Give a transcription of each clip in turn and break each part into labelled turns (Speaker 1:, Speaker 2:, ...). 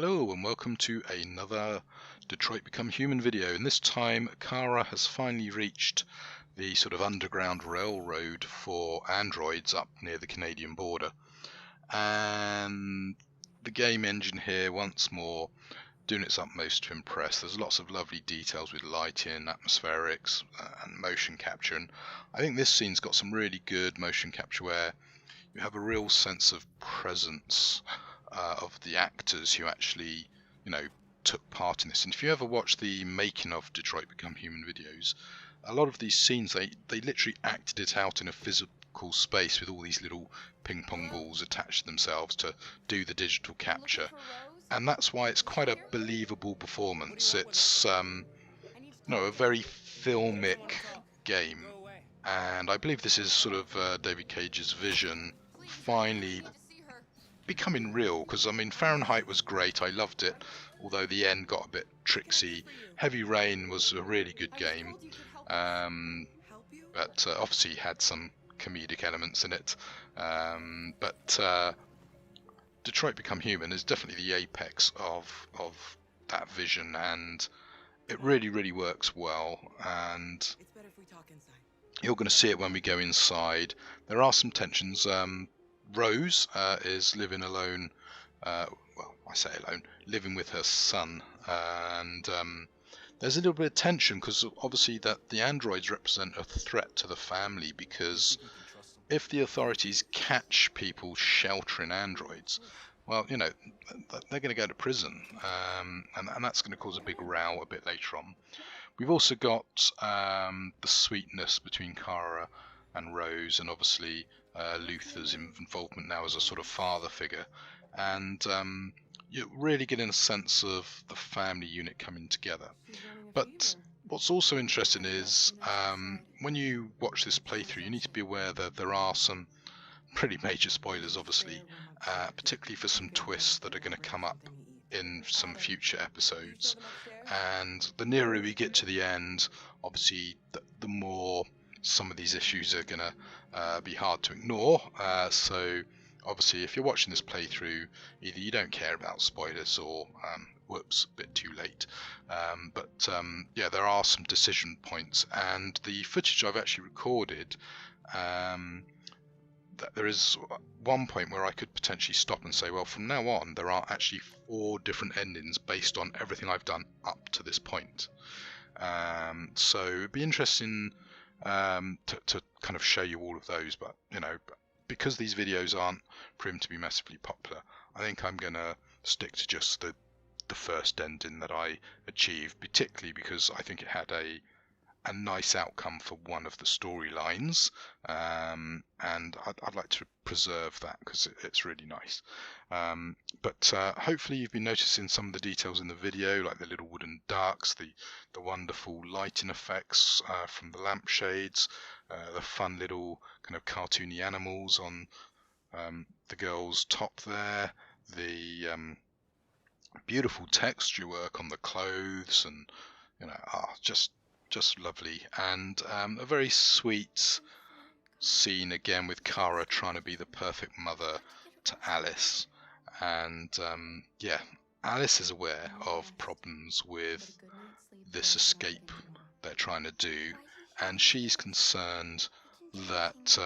Speaker 1: Hello and welcome to another Detroit Become Human video, and this time Kara has finally reached the sort of underground railroad for androids up near the Canadian border, and the game engine here once more doing its utmost to impress. There's lots of lovely details with lighting, atmospherics and motion capture, and I think this scene's got some really good motion capture where you have a real sense of presence of the actors who actually, took part in this. And if you ever watch the making of Detroit Become Human videos, a lot of these scenes, they literally acted it out in a physical space with all these little ping pong balls attached to themselves to do the digital capture. And that's why it's quite a believable performance. It's a very filmic game. And I believe this is sort of David Cage's vision finally becoming real, because I mean Fahrenheit was great, I loved it, although the end got a bit tricksy. Heavy Rain was a really good game, but obviously had some comedic elements in it, but Detroit Become Human is definitely the apex of that vision, and it really works well, and you're going to see it when we go inside. There are some tensions. Rose is living alone, well, I say alone, living with her son, and there's a little bit of tension because obviously that the androids represent a threat to the family, because if the authorities catch people sheltering androids, well, they're going to go to prison, and that's going to cause a big row a bit later on. We've also got the sweetness between Kara and Rose, and obviously Luther's involvement now as a sort of father figure, and you're really getting a sense of the family unit coming together. But what's also interesting is when you watch this playthrough, you need to be aware that there are some pretty major spoilers, obviously, particularly for some twists that are going to come up in some future episodes, and the nearer we get to the end, obviously the more some of these issues are going to be hard to ignore, so obviously if you're watching this playthrough, either you don't care about spoilers or whoops, a bit too late, but yeah, there are some decision points, and the footage I've actually recorded, there is one point where I could potentially stop and say, well, from now on there are actually 4 different endings based on everything I've done up to this point, so it'd be interesting to kind of show you all of those, but because these videos aren't proven to be massively popular, I think I'm gonna stick to just the first ending that I achieved, particularly because I think it had a nice outcome for one of the storylines, and I'd like to preserve that because it's really nice. But hopefully you've been noticing some of the details in the video, like the little wooden ducks, the wonderful lighting effects from the lampshades, the fun little kind of cartoony animals on the girl's top there, the beautiful texture work on the clothes, and just lovely, and a very sweet scene again with Kara trying to be the perfect mother to Alice, and yeah, Alice is aware of problems with this escape they're trying to do, and she's concerned that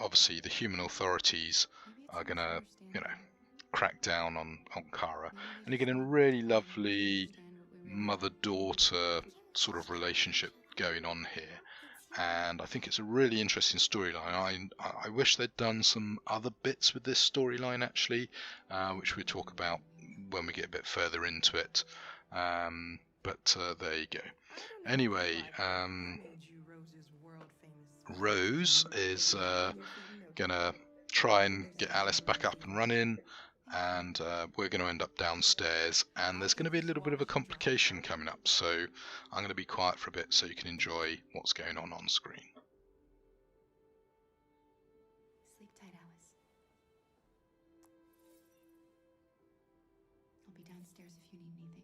Speaker 1: obviously the human authorities are gonna crack down on Kara, and you're getting a really lovely mother-daughter sort of relationship going on here, and I think it's a really interesting storyline. I wish they'd done some other bits with this storyline actually, which we'll talk about when we get a bit further into it, but there you go. Anyway, Rose is gonna try and get Alice back up and running, and we're going to end up downstairs, and there's going to be a little bit of a complication coming up, so I'm going to be quiet for a bit so you can enjoy what's going on screen.
Speaker 2: Sleep tight, Alice. I'll be downstairs if you need anything.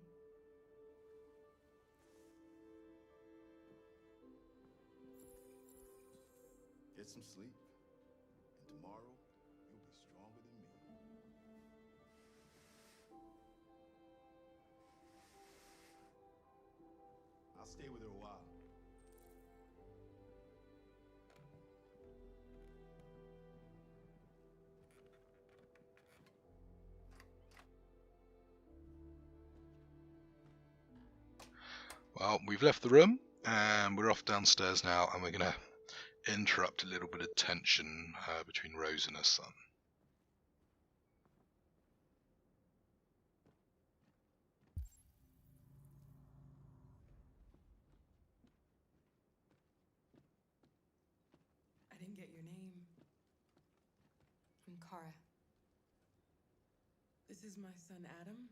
Speaker 3: Get some sleep, and tomorrow you'll be stronger than me. stay with her a while.
Speaker 1: Well, we've left the room and we're off downstairs now, and we're going to interrupt a little bit of tension between Rose and her son.
Speaker 4: I didn't get your name.
Speaker 2: I'm Kara.
Speaker 4: This is my son, Adam.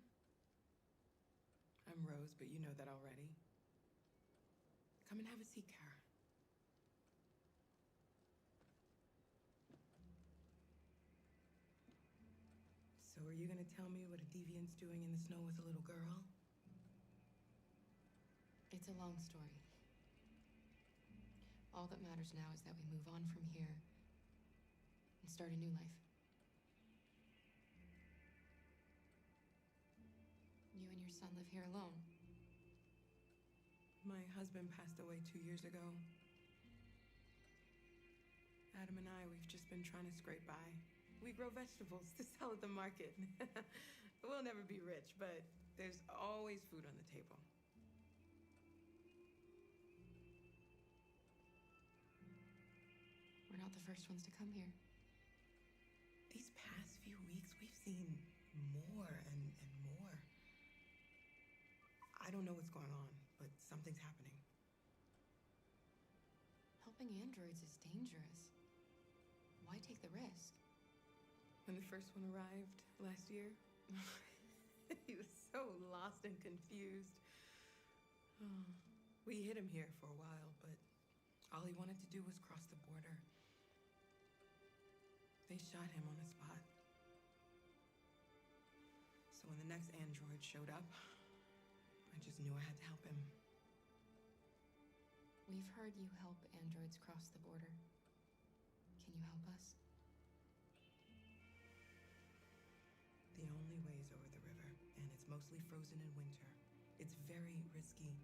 Speaker 4: I'm Rose, but you know that already. Come and have a seat, Kara. So are you gonna tell me what a deviant's doing in the snow with a little girl?
Speaker 2: It's a long story. All that matters now is that we move on from here and start a new life. You and your son live here alone.
Speaker 4: My husband passed away 2 years ago. Adam and I, we've just been trying to scrape by. We grow vegetables to sell at the market. We'll never be rich, but there's always food on the table.
Speaker 2: We're not the first ones to come here.
Speaker 4: These past few weeks, we've seen more and more. I don't know what's going on, but something's happening.
Speaker 2: Helping androids is dangerous. Why take the risk?
Speaker 4: When the first one arrived last year, he was so lost and confused. We hid him here for a while, but all he wanted to do was cross the border. They shot him on the spot. So when the next android showed up, I just knew I had to help him.
Speaker 2: We've heard you help androids cross the border. Can you help us?
Speaker 4: The only way is over the river, and it's mostly frozen in winter. It's very risky.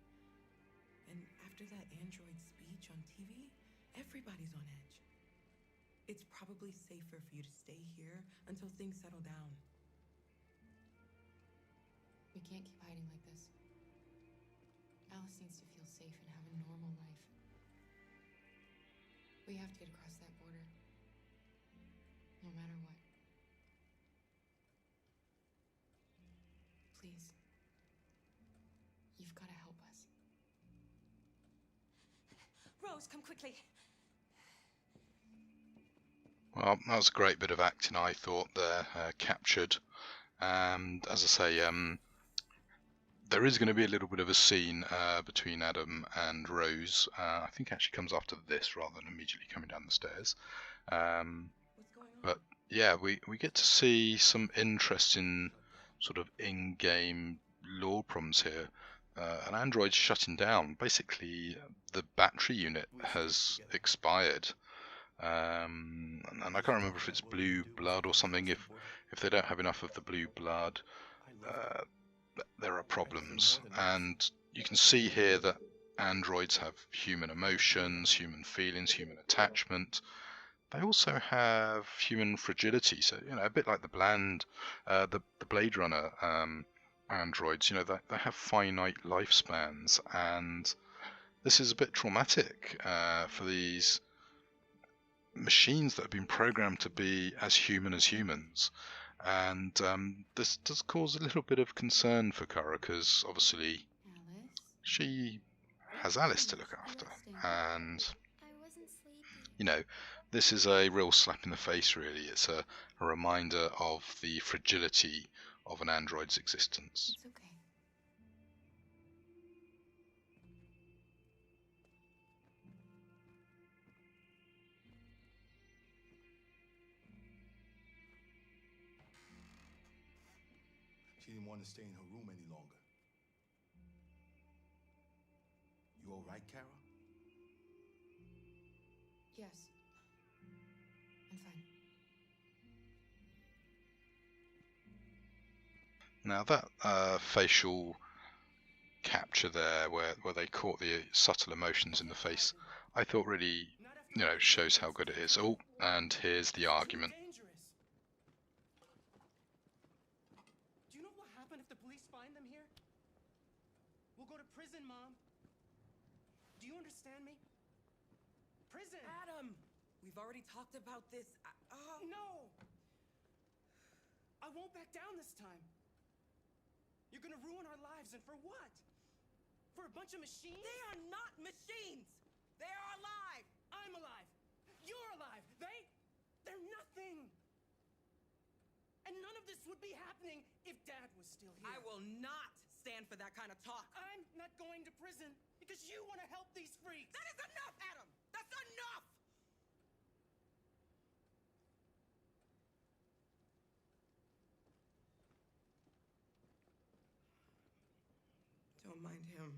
Speaker 4: And after that android speech on TV, everybody's on edge. It's probably safer for you to stay here until things settle down.
Speaker 2: We can't keep hiding like this. Alice needs to feel safe and have a normal life. We have to get across that border. No matter what. Please. You've got to help us.
Speaker 5: Rose, come quickly.
Speaker 1: Well, that was a great bit of acting, I thought, there, captured. And as I say, there is going to be a little bit of a scene between Adam and Rose. I think it actually comes after this rather than immediately coming down the stairs.
Speaker 4: What's going on?
Speaker 1: But yeah, we get to see some interesting sort of in-game lore problems here. An android's shutting down. Basically, the battery unit has expired. And I can't remember if it's blue blood or something. If they don't have enough of the blue blood, there are problems. And you can see here that androids have human emotions, human feelings, human attachment. They also have human fragility. So, you know, a bit like the Blade Runner androids. You know, they have finite lifespans, and this is a bit traumatic for these machines that have been programmed to be as human as humans. And this does cause a little bit of concern for Kara, because obviously
Speaker 2: Alice?
Speaker 1: she has Alice to look after, and
Speaker 2: I wasn't sleepy.
Speaker 1: you know, this is a real slap in the face, really. It's a reminder of the fragility of an android's existence.
Speaker 2: It's okay.
Speaker 3: She didn't want to stay in her room any longer. You all right, Kara?
Speaker 2: Yes. I'm fine.
Speaker 1: Now that facial capture there, where they caught the subtle emotions in the face, I thought really, shows how good it is. Oh, and here's the argument.
Speaker 6: Dangerous. Do you know what happened if the police find them here? We'll go to prison, Mom. Do you understand me? Prison.
Speaker 4: Adam, we've already talked about this.
Speaker 6: No. I won't back down this time. You're gonna ruin our lives, and for what? For a bunch of machines?
Speaker 4: They are not machines. They are alive.
Speaker 6: I'm alive. You're alive. They're nothing. And none of this would be happening if Dad was still here.
Speaker 4: I will not stand for that kind of talk.
Speaker 6: I'm not going to prison because you want to help these freaks.
Speaker 4: That is enough, Adam. That's enough. Don't mind him.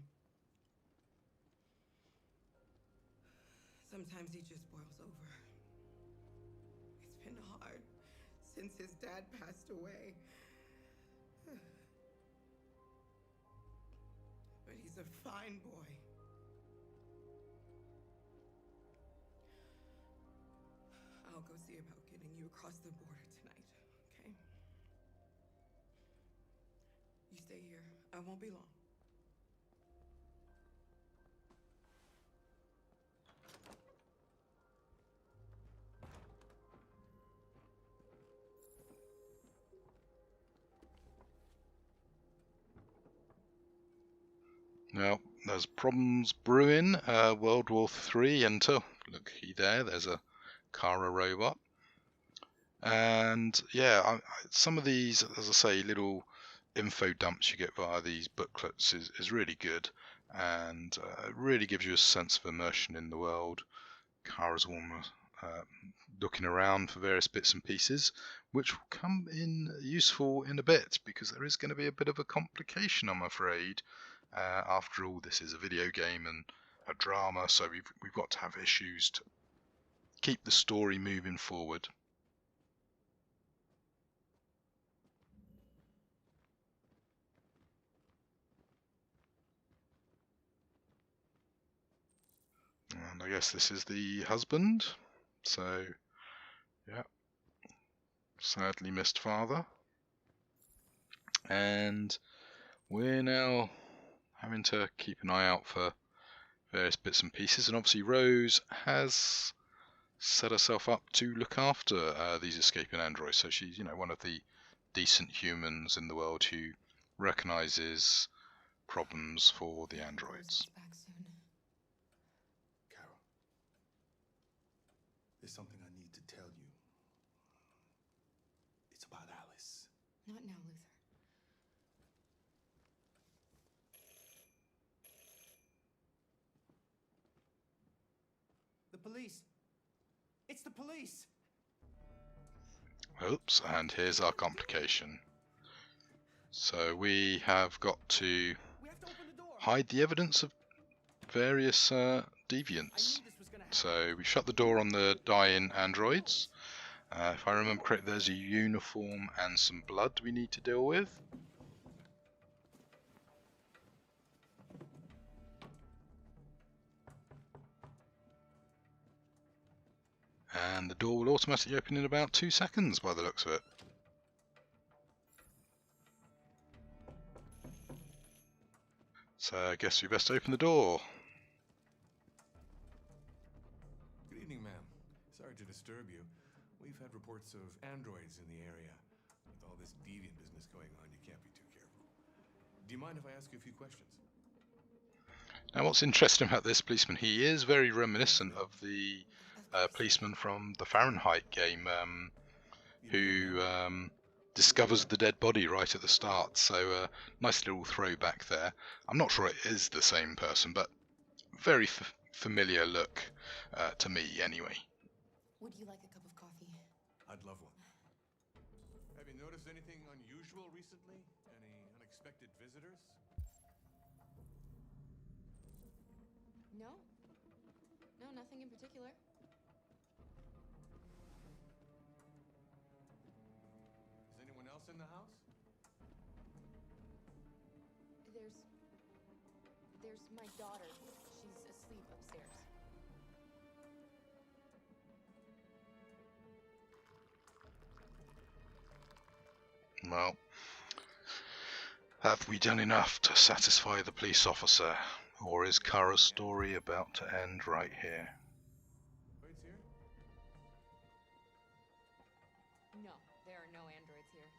Speaker 4: Sometimes he just boils over. It's been hard since his dad passed away. But he's a fine boy. I'll go see about getting you across the border tonight, okay? You stay here. I won't be long.
Speaker 1: Now, there's problems brewing, World War III enter. Looky there's a Kara robot. And yeah, some of these, as I say, little info dumps you get via these booklets is really good, and it really gives you a sense of immersion in the world. Kara's almost looking around for various bits and pieces, which will come in useful in a bit, because there is going to be a bit of a complication, I'm afraid. After all, this is a video game and a drama, so we've got to have issues to keep the story moving forward. And I guess this is the husband, so yeah, sadly missed father. And we're now having to keep an eye out for various bits and pieces, and obviously Rose has set herself up to look after these escaping androids, so she's one of the decent humans in the world who recognizes problems for the androids.
Speaker 2: Back soon.
Speaker 3: Carol, there's something I need to tell you. It's about Alice.
Speaker 2: Not now, Luther.
Speaker 6: The police. It's the police.
Speaker 1: Oops, and here's our complication. So we have got to
Speaker 6: We have to open the door.
Speaker 1: hide the evidence of various deviants.
Speaker 6: I knew this was gonna happen.
Speaker 1: So we shut the door on the dying androids. If I remember correctly, there's a uniform and some blood we need to deal with. And the door will automatically open in about 2 seconds by the looks of it. So I guess we best open the door.
Speaker 3: Good evening, ma'am. Sorry to disturb you. We've had reports of androids in the area. With all this deviant business going on, you can't be too careful. Do you mind if I ask you a few questions?
Speaker 1: Now what's interesting about this policeman, he is very reminiscent of the policeman from the Fahrenheit game, who discovers the dead body right at the start, so nice little throwback there. I'm not sure it is the same person, but very familiar look to me anyway.
Speaker 2: Would you like a cup of coffee?
Speaker 3: I'd love one. Have you noticed anything unusual recently? Any unexpected visitors?
Speaker 2: No? No, nothing in particular.
Speaker 3: Is anyone else in the house?
Speaker 2: There's my daughter. She's asleep upstairs.
Speaker 1: Well, have we done enough to satisfy the police officer, or is Kara's story about to end right here?
Speaker 3: Wait here?
Speaker 2: No, there are no androids here.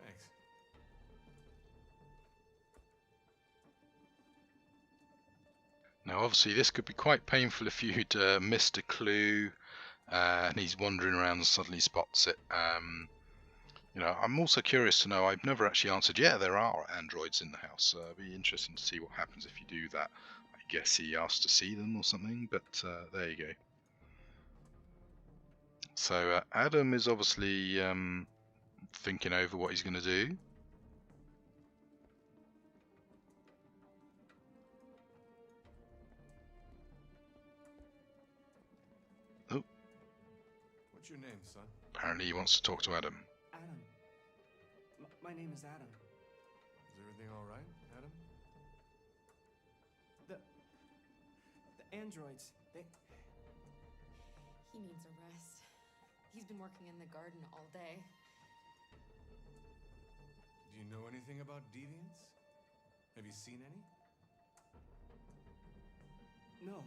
Speaker 3: Thanks.
Speaker 1: Now, obviously, this could be quite painful if you'd missed a clue and he's wandering around and suddenly spots it. You know, I'm also curious to know. I've never actually answered. Yeah, there are androids in the house. It'd be interesting to see what happens if you do that. I guess he asked to see them or something, but there you go. So Adam is obviously thinking over what he's going to do. Oh,
Speaker 3: What's your name, son?
Speaker 1: apparently he wants to talk to Adam.
Speaker 6: Adam. My name is Adam.
Speaker 3: Is everything all right, Adam?
Speaker 6: The androids, they...
Speaker 2: He needs a rest. He's been working in the garden all day.
Speaker 3: Do you know anything about deviants? Have you seen any?
Speaker 6: No.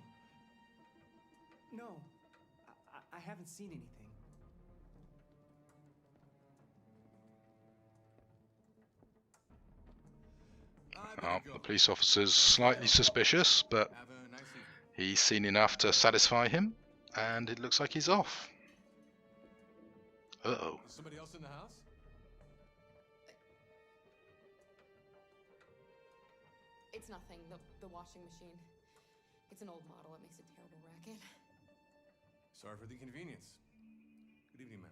Speaker 6: No. I haven't seen anything.
Speaker 1: Well, the police officer's slightly suspicious, but
Speaker 3: Have a nice evening.
Speaker 1: he's seen enough to satisfy him, and it looks like he's off. Uh-oh.
Speaker 3: Is somebody else in the house?
Speaker 2: It's nothing. The washing machine. It's an old model. It makes a terrible racket.
Speaker 3: Sorry for the inconvenience. Good evening,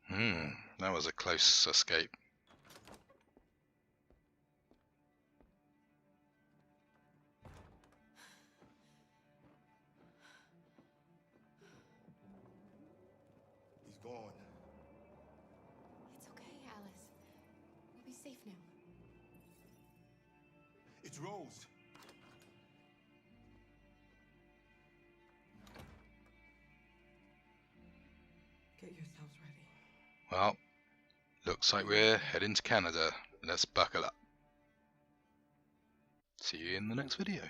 Speaker 3: ma'am.
Speaker 1: That was a close escape.
Speaker 7: He's gone.
Speaker 2: It's okay, Alice. We'll be safe now.
Speaker 7: It's Rose.
Speaker 4: Get yourselves ready.
Speaker 1: Well, looks like we're heading to Canada. Let's buckle up. See you in the next video.